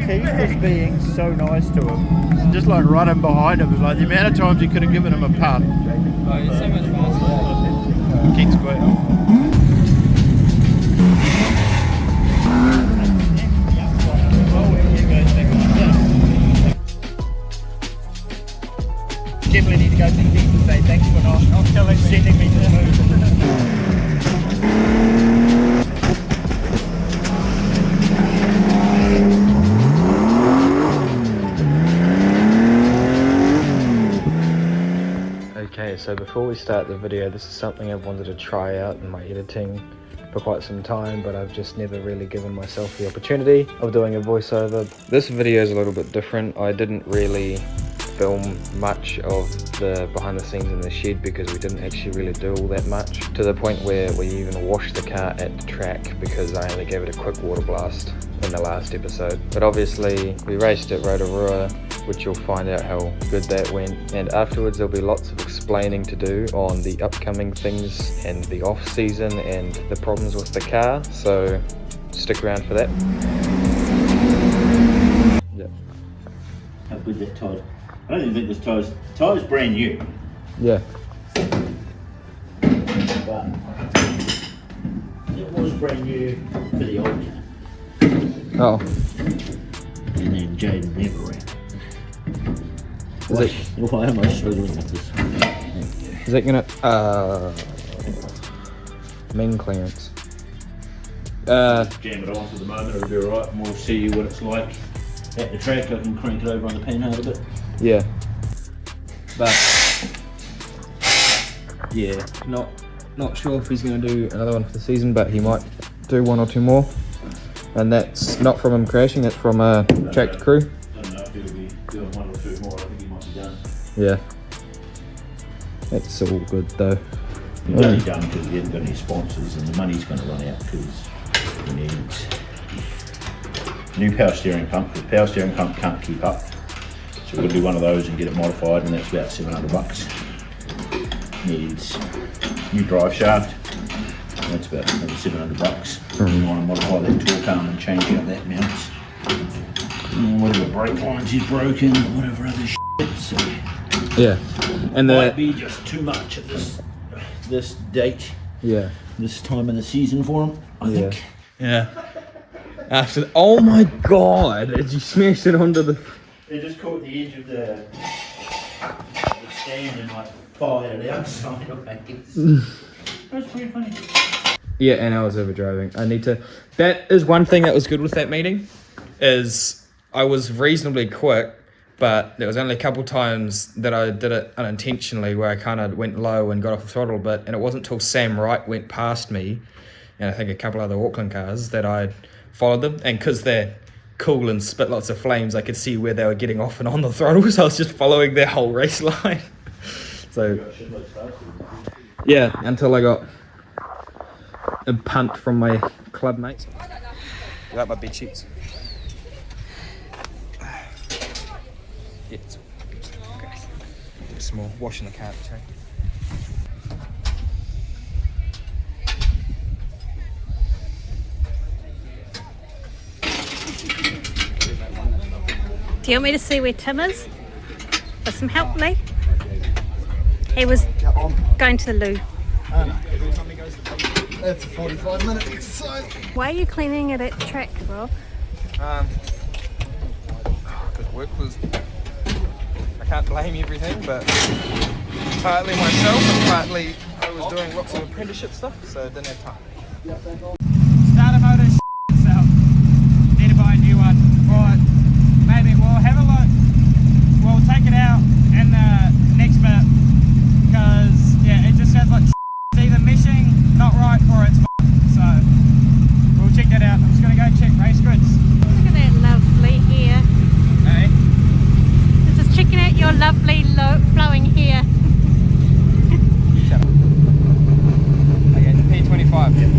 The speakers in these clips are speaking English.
Keith was being so nice to him. Just like running behind him. It was like the amount of times he could have given him a punt. Oh, he's so much faster. Keith's great. Definitely need to go to the Keith and say thanks for not sending me to the move. Okay, so before we start the video, this is something I've wanted to try out in my editing for quite some time, but I've just never really given myself the opportunity of doing a voiceover. This video is a little bit different. I didn't really film much of the behind the scenes in the shed because we didn't actually really do all that much, to the point where we even washed the car at the track because I only gave it a quick water blast in the last episode. But obviously we raced at Rotorua, which you'll find out how good that went, and afterwards there'll be lots of explaining to do on the upcoming things and the off season and the problems with the car, so stick around for that. Yep. How good that tire? I don't even think this tire's brand new. Yeah. But it was brand new for the old car. Oh. And then Jaden never ran. Is it? Well, I almost struggling with this. Is it gonna main clearance? Jam it on for the moment, it'll be alright, and we'll see what it's like at the track. I can crank it over on the panhard a bit. Yeah. But yeah, not sure if he's gonna do another one for the season, but he might do one or two more. And that's not from him crashing, that's from a track crew. I don't know if he'll be doing one or two more. I think he might be done. Yeah. That's all good though. He's only done because he hasn't got any sponsors, and the money's going to run out because he needs a new power steering pump. The power steering pump can't keep up, so we're going to do one of those and get it modified, and that's about $700. Needs new drive shaft. That's about another $700. We want to modify that torque arm and change out that mount. And whatever brake lines is broken, whatever other shit. So yeah. And might be just too much at this date. Yeah. This time in the season for him, I think. Yeah. After oh my god, did you smash it onto the... They just caught the edge of the stand and like fired it outside. That's pretty funny. Yeah, and I was overdriving. I need to... That is one thing that was good with that meeting, is I was reasonably quick, but there was only a couple times that I did it unintentionally where I kind of went low and got off the throttle a bit, and it wasn't until Sam Wright went past me, and I think a couple other Auckland cars, that I followed them, and because they're cool and spit lots of flames, I could see where they were getting off and on the throttle, so I was just following their whole race line. So, yeah, until I got a punt from my club mates. You like my bed sheets? Yeah, it's okay. Small. Washing the car, check. Do you want me to see where Tim is? For some help, Lee? He was going to the loo. Oh, no. That's a 45-minute exercise. Why are you cleaning it at the track, Rob? Because work was... I can't blame everything, but partly myself and partly I was doing lots of apprenticeship stuff, so I didn't have time. Starter motor itself. Need to buy a new one. Right, maybe we'll have a look. We'll take it out in the next bit, because yeah, it just sounds like it's either meshing not right or it's so we'll check that out. I'm just gonna go check race grids. Look at that lovely hair. Hey. Just checking out your lovely flowing hair. Shut up. Okay, it's P25. Yep.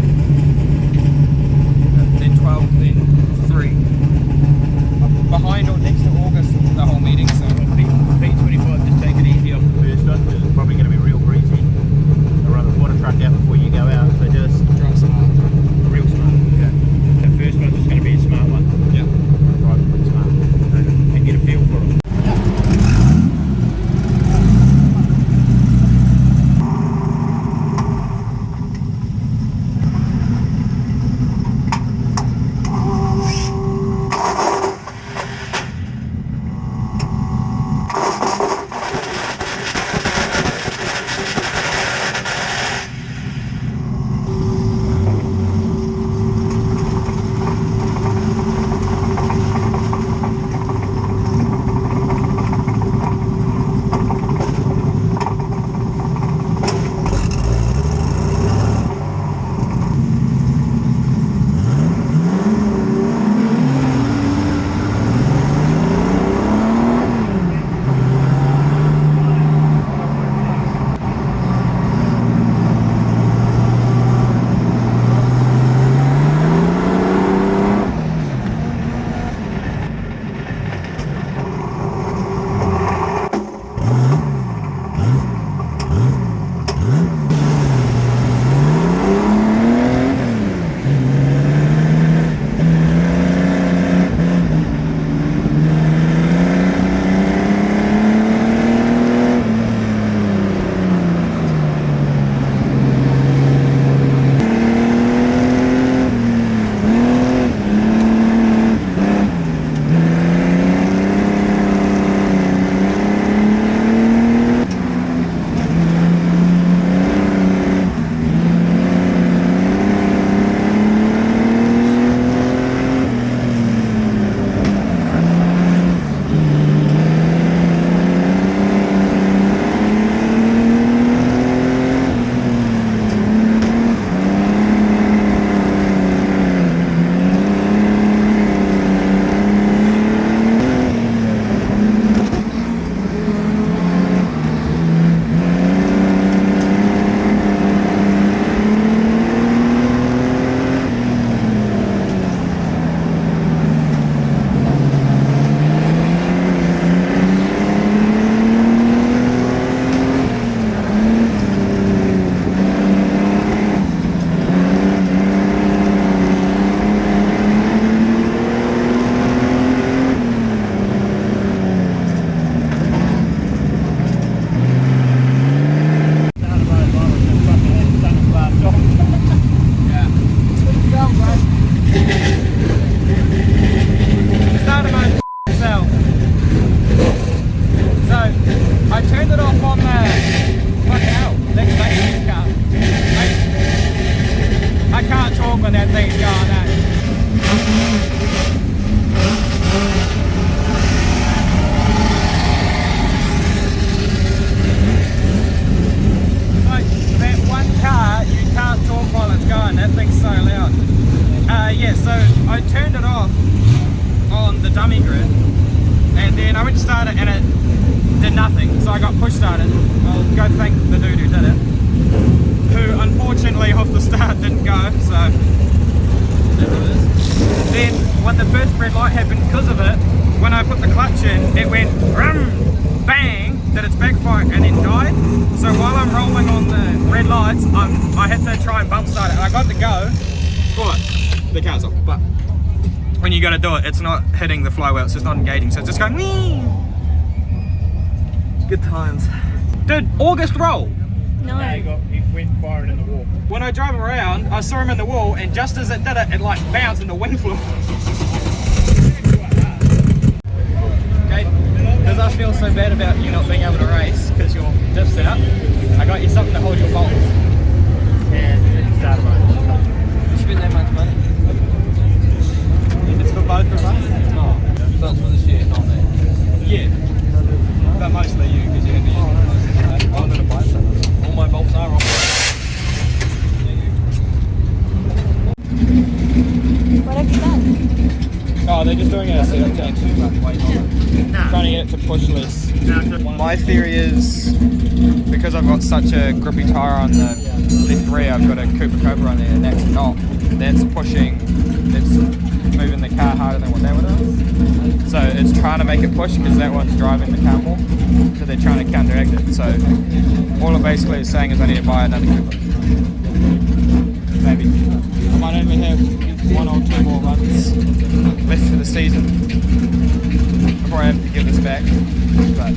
dummy grid, and then I went to start it and it did nothing, so I got push started. I'll go thank the dude who did it, who unfortunately off the start didn't go, so then when the first red light happened because of it, when I put the clutch in, it went rum, bang, did its backfire and then died. So while I'm rolling on the red lights, I had to try and bump start it, and I got to go. What? The car's off, but when you got to do it, it's not hitting the flywheel, it's just not engaging, so it's just going wee. Good times. Did August roll? No. He went firing in the wall. When I drove around, I saw him in the wall, and just as it did it, it like bounced and the wind flew. Okay, because I feel so bad about you not being able to race because your diff's out, I got you something to hold your bolts. And it started running. You spent that much money? It's for both of us? No, that's for this year, not me. Yeah, but mostly you, because you had to use it. I'm going to buy some. All my bolts are off. What have you done? Oh, they're just doing a setup change. Trying to get it to push less. My theory is, because I've got such a grippy tyre on the left rear, I've got a Cooper Cobra on there, and that's not. That's pushing, that's moving the car harder than what that one does. So it's trying to make it push because that one's driving the car more. So they're trying to counteract it. So all it basically is saying is I need to buy another Cooper. Maybe. I might only have 1 or 2 more runs left for the season before I have to give this back. But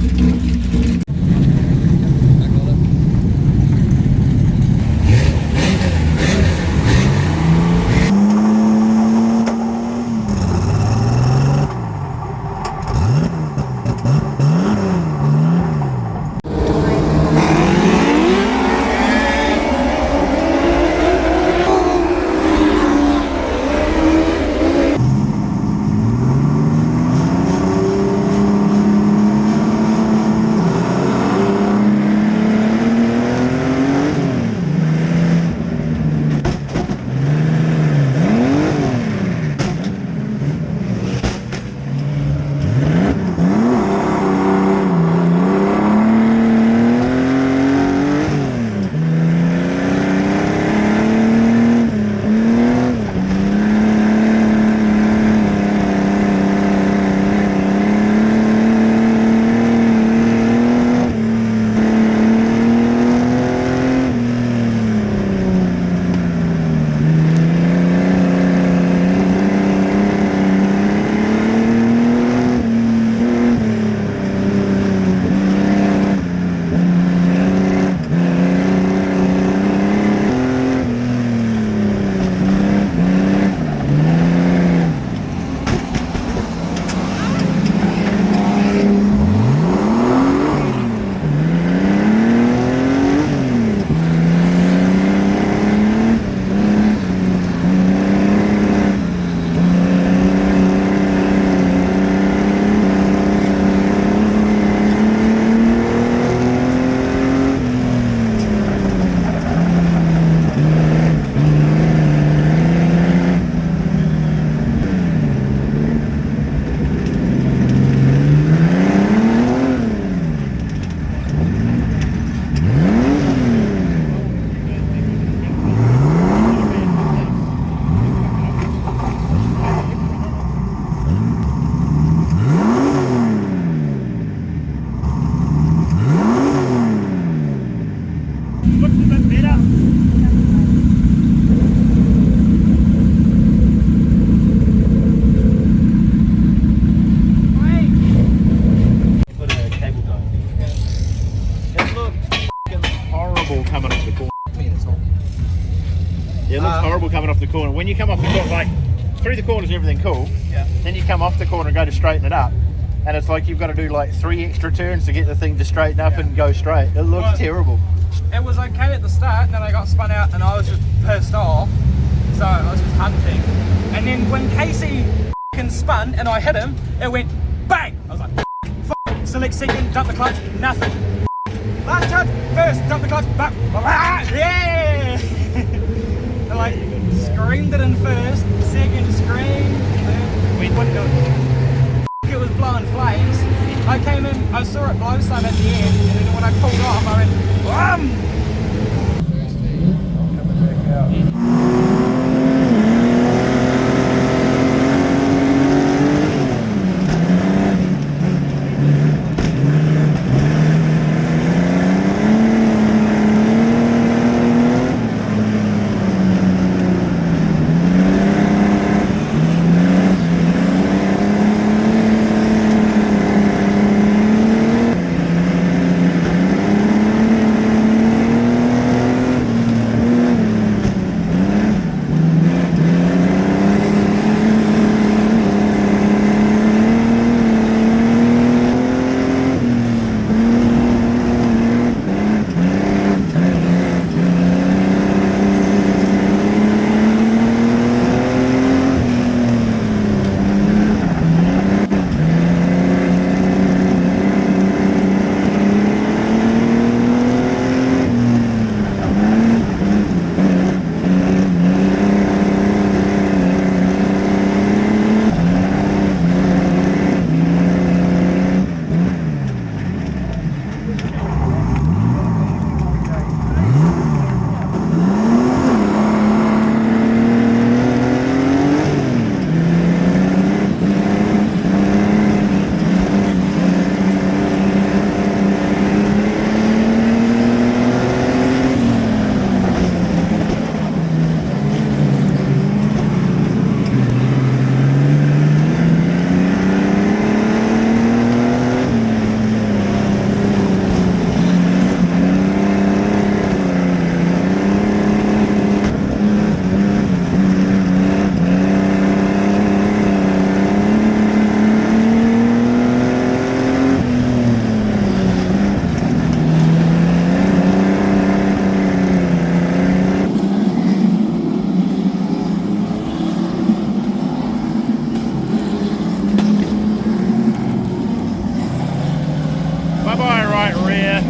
Coming off the corner. When you come off the corner, like through the corners and everything cool, yeah. Then you come off the corner and go to straighten it up, and it's like you've got to do like 3 extra turns to get the thing to straighten up and go straight. It looks terrible. It was okay at the start, and then I got spun out and I was just pissed off, so I was just hunting. And then when Casey spun and I hit him, it went bang! I was like, f***, select second, dump the clutch, nothing. Last chance, first, dump the clutch, back, yeah! I like screamed it in first, second screamed, we wouldn't do it. I came in, I saw it blow some at the end, and then when I pulled off, I went, coming back out. Bye-bye, right rear.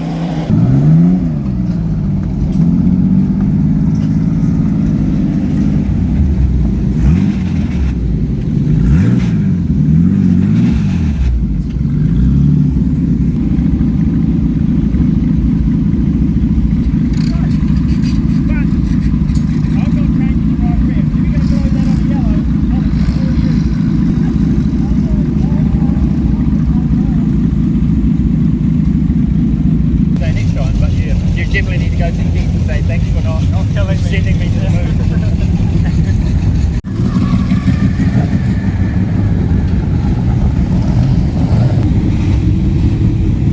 Definitely need to go to the beach and say thanks for not killing me, sending me to the moon.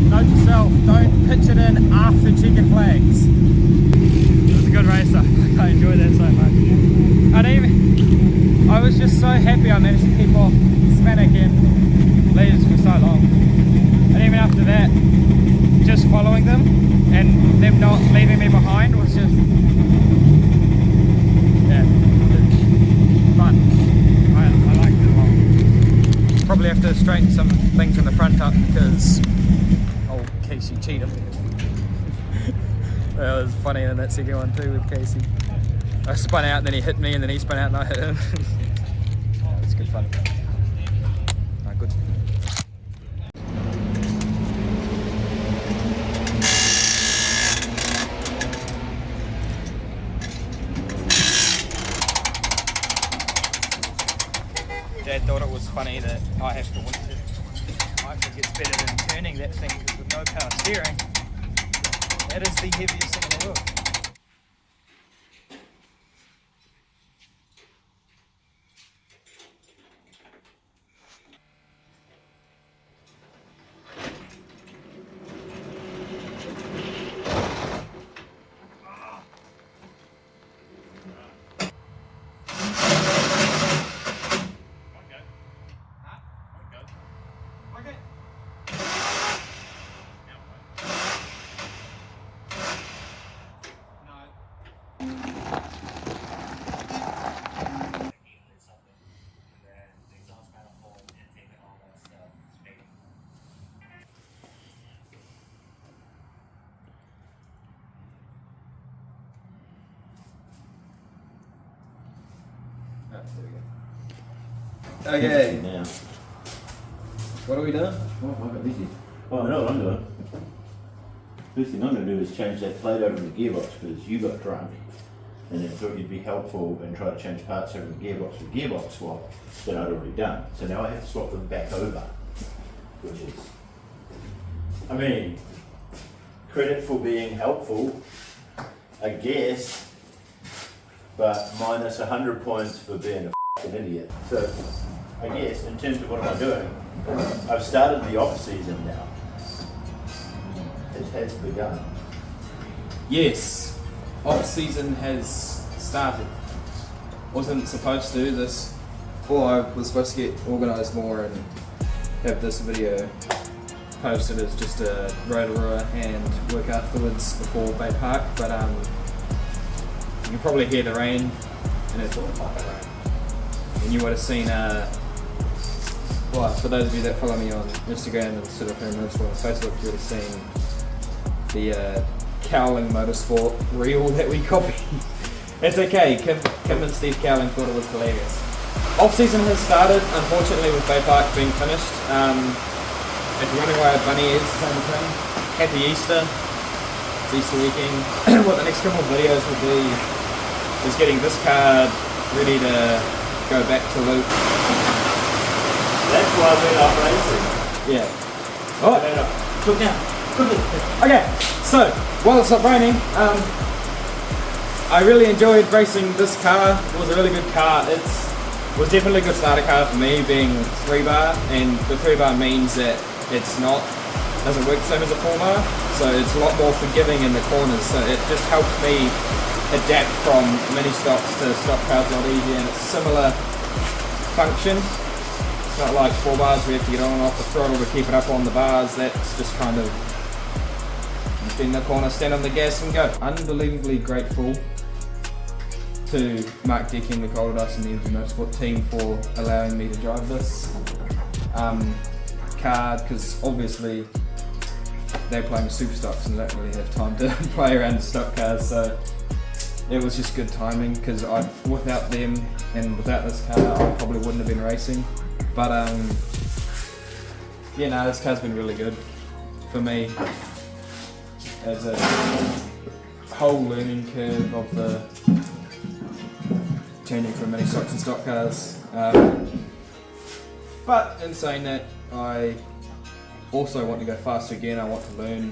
Note to self, don't pitch it in after checkered flags. It was a good racer. I enjoyed that so much. I was just so happy I managed to keep off Smatic and leaders for so long. And even after that, just following them and them not leaving me behind was just, yeah, fun. I liked it a lot. Probably have to straighten some things in the front up because old Casey cheated. That was funny in that second one too with Casey. I spun out and then he hit me and then he spun out and I hit him. Yeah, it was good fun. No, good. Dad thought it was funny that I have to winch it. I think it's better than turning that thing because with no power steering, that is the heaviest thing in the world. Okay. Now. What are we doing? Oh, I know what I'm doing. First thing I'm going to do is change that plate over in the gearbox because you got drunk and then thought you'd be helpful and try to change parts over in the gearbox with gearbox swap that I'd already done. So now I have to swap them back over, which is, I mean, credit for being helpful, I guess, but minus 100 points for being a f***ing idiot. So I guess in terms of what am I doing, I've started the off season now. It has begun. Yes, off season has started. Wasn't supposed to this, or I was supposed to get organised more and have this video posted as just a Rotorua and work afterwards before Bay Park, but you can probably hear the rain, and it's all fucking rain. And you would have seen, well, for those of you that follow me on Instagram and sort of on Facebook, you would have seen the Cowling Motorsport reel that we copied. It's okay, Kim and Steve Cowling thought it was hilarious. Off season has started, unfortunately, with Bay Park being finished. If you're wondering why a bunny is the same thing, happy Easter. It's Easter weekend. What the next couple of videos will be is getting this car ready to go back to loop. That's why we're not racing. Yeah. Oh, Look now. okay, so while it's not raining, I really enjoyed racing this car. It was a really good car. It was definitely a good starter car for me, being 3-bar, and the 3-bar means that doesn't work the same as a 4-bar, so it's a lot more forgiving in the corners, so it just helped me adapt from mini stocks to stock cars a lot easier, and it's a similar function. It's not like 4-bars where you have to get on and off the throttle to keep it up on the bars. That's just kind of just in the corner, stand on the gas and go. Unbelievably grateful to Mark Decking, Nicole Dust and the MG Motorsport team for allowing me to drive this car, because obviously they're playing super stocks and don't really have time to play around the stock cars, so it was just good timing, because without them and without this car I probably wouldn't have been racing. But yeah, no, this car's been really good for me as a whole learning curve of the changing from mini stocks and stock cars. But in saying that, I also want to go faster again. I want to learn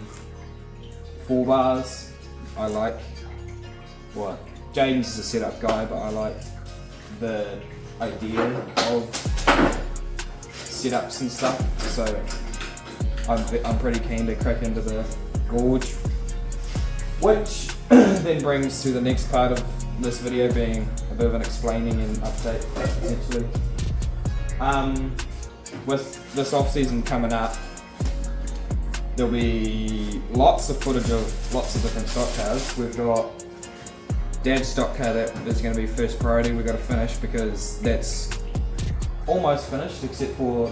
4-bars. I like what James is a setup guy, but I like the idea of setups and stuff. So I'm pretty keen to crack into the gorge, which then brings to the next part of this video, being a bit of an explaining and update essentially. With this off season coming up, there'll be lots of footage of lots of different stock cars. We've got Dad's stock car that is going to be first priority. We've got to finish, because that's almost finished, except for,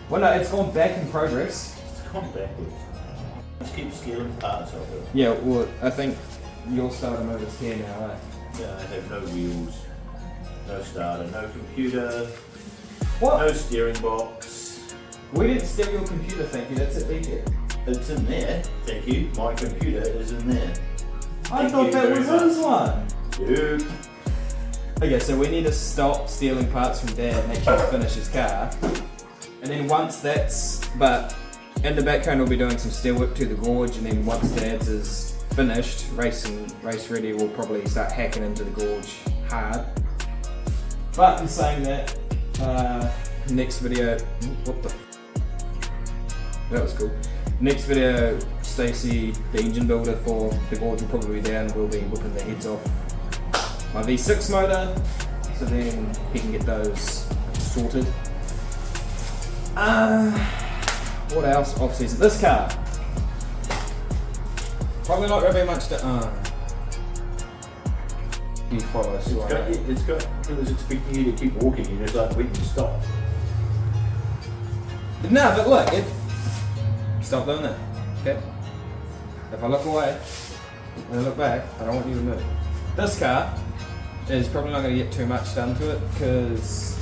well, no, it's gone back in progress. It's gone backwards. Just keep stealing parts of it. Yeah, well, I think your starter motor's here now, eh? Yeah, I have no wheels, no starter, no computer, What? no steering box. We didn't steal your computer, thank you. That's it, DJ. It's in there, thank you. My computer is in there. I Thank thought you that very was much. his one. Dude. Okay, so we need to stop stealing parts from Dad and actually finish his car. And then once that's, but in the background we'll be doing some steel work to the gorge, and then once Dad's is finished, race ready, we'll probably start hacking into the gorge hard. But in saying that, next video, what the that was cool. Next video, Stacey, the engine builder for the gorge, will probably be there, and we'll be whipping their heads off my V6 motor, so then he can get those sorted. What else off season? This car. Probably not going to be much to. You follow, see what I mean? It was expecting you to keep walking, you just like, we can stop. No, but look, stop doing that, okay? If I look away and I look back, I don't want you to move. This car is probably not going to get too much done to it, because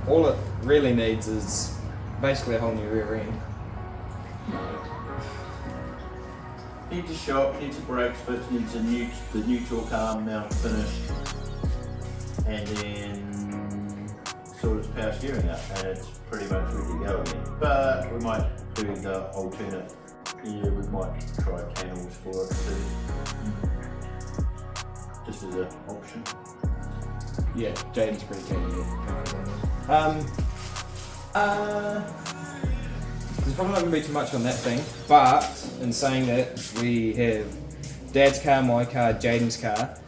all it really needs is basically a whole new rear end. Needs a shock, needs a brake switch, needs the neutral arm mount finished, and then sort its power steering up, and it's pretty much ready to go again. But we might do the alternate. Yeah, we might try panels for it too, just as an option. Yeah, Jaden's pretty keen to there's probably not going to be too much on that thing, but in saying that, we have Dad's car, my car, Jaden's car.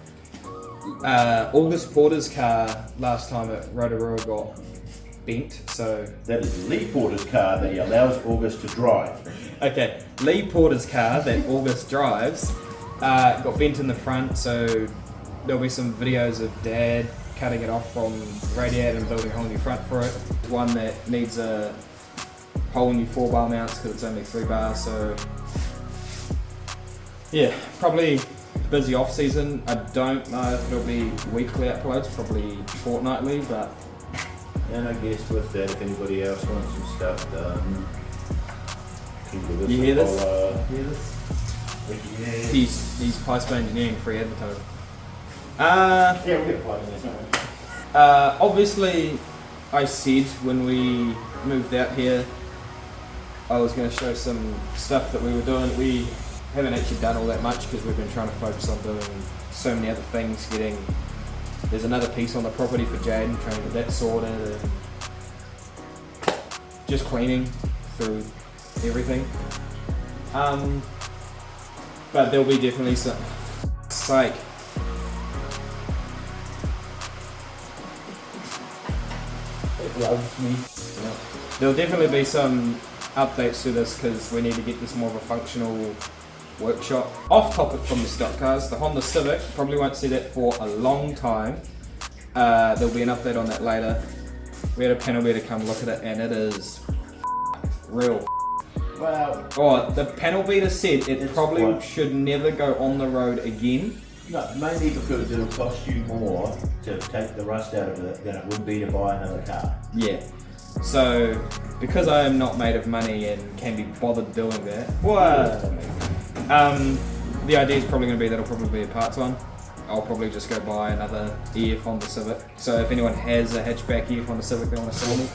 August Porter's car last time at Rotorua got bent, so... That is Lee Porter's car that he allows August to drive. Okay, Lee Porter's car that August drives got bent in the front, so there'll be some videos of Dad cutting it off from the radiator and building a whole new front for it. One that needs a whole new 4-bar mounts because it's only 3 bars, so yeah, probably busy off season. I don't know if it'll be weekly uploads, probably fortnightly, but And I guess with that, if anybody else wants some stuff done, can give us You hear a this? call, hear this? Yeah. he's Pice Engineering free advertising. Yeah, we'll get a plug in there somewhere. Obviously, I said when we moved out here, I was going to show some stuff that we were doing. We haven't actually done all that much because we've been trying to focus on doing so many other things. There's another piece on the property for Jaden, trying to get that sorted, and just cleaning through everything. But there'll be definitely some sake. It loves me. Yeah. There'll definitely be some updates to this because we need to get this more of a functional workshop. Off topic from the stock cars, the Honda Civic, probably won't see that for a long time. There'll be an update on that later. We had a panel beater come look at it and it is real. Wow. Oh, the panel beater said it It's probably what? should never go on the road again. No, mainly because it'll cost you more to take the rust out of it than it would be to buy another car. Yeah. So, because I am not made of money and can be bothered doing that, the idea is probably going to be that it'll probably be a parts one. I'll probably just go buy another EF Honda Civic. So if anyone has a hatchback EF Honda Civic they want to sell me,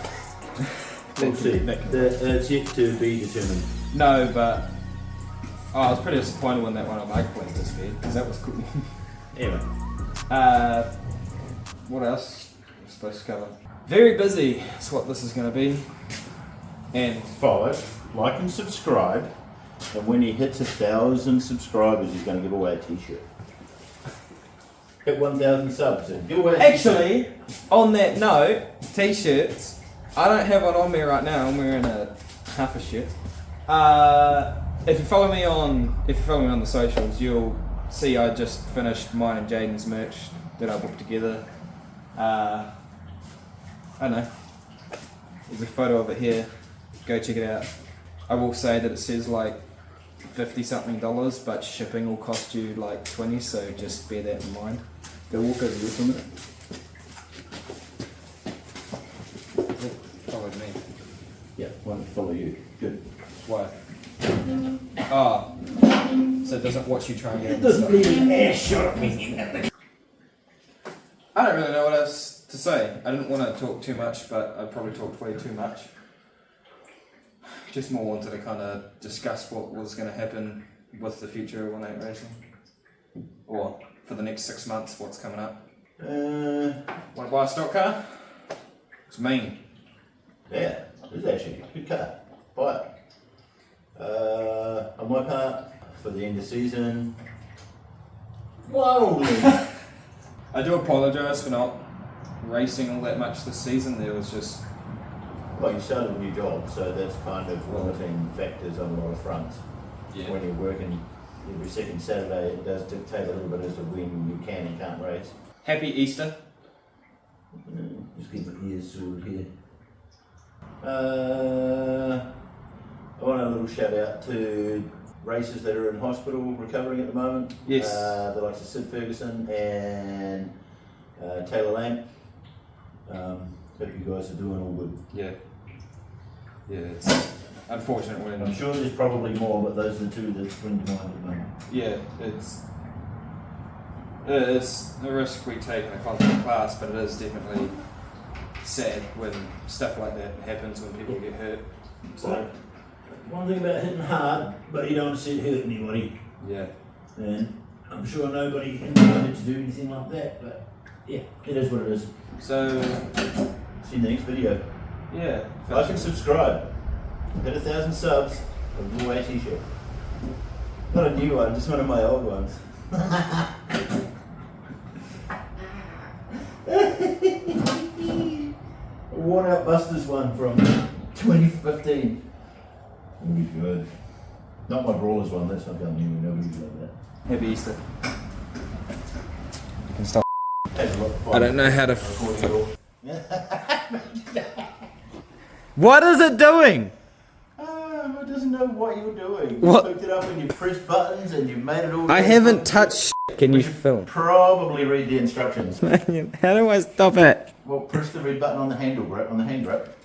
We'll see. It's yet to be determined. No, but I was pretty disappointed when that one on Marketplace disappeared because that was cool. Anyway. What else am I supposed to cover? Very busy is what this is going to be. And Follow, like and subscribe, and when he hits 1,000 subscribers he's going to give away a t-shirt. Hit 1,000 subs and give away a t-shirt. actually, on that note, t-shirts, I don't have one on me right now. I'm wearing a half a shirt. If you follow me on the socials, you'll see I just finished mine and Jaden's merch that I booked together. I don't know. There's a photo of it here. Go check it out. I will say that it says like $50 something, but shipping will cost you like 20, so just bear that in mind. Go walk over here for a minute. Followed me. Yeah, one follow you. Good. Why? Oh, so it doesn't watch you try and get it. Doesn't even air shot me. I don't really know what else to say. I didn't want to talk too much, but I probably talked way too much. Just more wanted to kind of discuss what was going to happen with the future of 18 racing. Or for the next 6 months, what's coming up. Want to buy a stock car? It's mean. Yeah, it's actually a good car. Buy it. On my part, for the end of season, wildly. I do apologise for not racing all that much this season. There was just... Well, you started a new job, so that's kind of limiting factors on a lot of fronts. Yeah. When you're working every second Saturday, it does dictate a little bit as to when you can and can't race. Happy Easter. Just keep my ears sorted here. I want a little shout out to racers that are in hospital recovering at the moment. Yes. The likes of Sid Ferguson and Taylor Lamb. Hope you guys are doing all good. Yeah. Yeah, it's unfortunate when. I'm sure there's probably more, but those are the two that spring to mind at the moment. Yeah, it's a risk we take in a contact class, but it is definitely sad when stuff like that happens when people get hurt. So, one thing about hitting hard, but you don't want to see it hurt anybody. Yeah. And I'm sure nobody intended to do anything like that, but yeah, it is what it is. So, See you in the next video. yeah. Like and subscribe. Hit 1,000 subs. A blue away t-shirt. Not a new one, just one of my old ones. A worn out Busters one from 2015. It'll be good. Not my Brawlers one, that's not going anywhere, nobody's like that. Happy Easter. You can stop. Has a lot of fun. I don't know how to. What is it doing? It doesn't know what you're doing. What? You picked it up and you pressed buttons and you made it all. I haven't touched. Can you film? Probably read the instructions. How do I stop it? Well, press the red button on the handle grip, on the hand grip.